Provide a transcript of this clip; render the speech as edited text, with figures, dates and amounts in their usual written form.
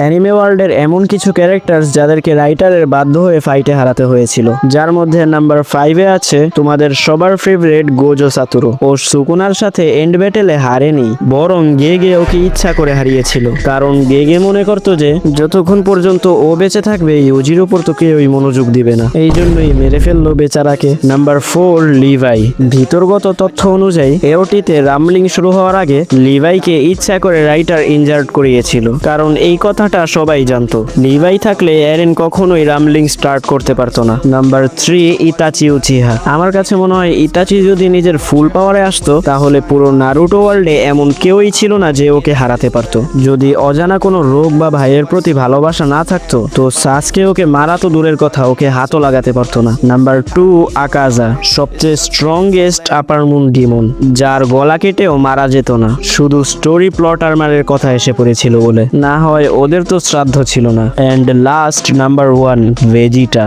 Anime ওয়ার্ল্ডের এমন কিছু ক্যারেক্টার যাদেরকে রাইটারের বাধ্য হয়ে ফাইটে হারাতে হয়েছিল, যার মধ্যে নাম্বার 5-এ আছে তোমাদের সবার ফেভারিট গোজো সাতোরু। ও সুকুনার সাথে এন্ড ব্যাটেলে হারেনি, বরং গেগে ওকে ইচ্ছা করে হারিয়েছিল, কারণ গেগে মনে করতো যে যতক্ষণ পর্যন্ত ও বেঁচে থাকবে ইউজির উপর তো কেউই মনোযোগ দিবে না, এই জন্যই মেরে ফেললো বেচারাকে। নাম্বার 4, লিভাই। ভিতরগত তথ্য অনুযায়ী এওটিতে রামলিং শুরু হওয়ার আগে লিভাইকে ইচ্ছা করে রাইটার ইনজার্ট করিয়েছিল, কারণ এই কথাটা সবাই জানতো। লিভাই থাকলে এরেন কখনোই রামলিং স্টার্ট করতে পারতো না। Number 3, Itachi Uchiha. আমার কাছে মনে হয় ইতাচি যদি নিজের ফুল পাওয়ারে আসতো তাহলে পুরো নারুটো ওয়ার্ল্ডে এমন কেউই ছিল না যে ওকে হারাতে পারতো। যদি অজানা কোনো রোগ বা ভাইয়ের প্রতি ভালোবাসা না থাকতো তো সাসকে ওকে মারা তো দূরের কথা, ওকে হাতও লাগাতে পারতো না। নাম্বার 2, আকাজা। সবচেয়ে স্ট্রংগেস্ট আপার মুন ডিমন, যার গলা কেটেও মারা যেত না, শুধু স্টোরি প্লট আর্মারের কথা এসে পড়েছিল বলে। না হয় ওদের তো শ্রাদ্ধ ছিল না। And last, number 1, ভেজিটা।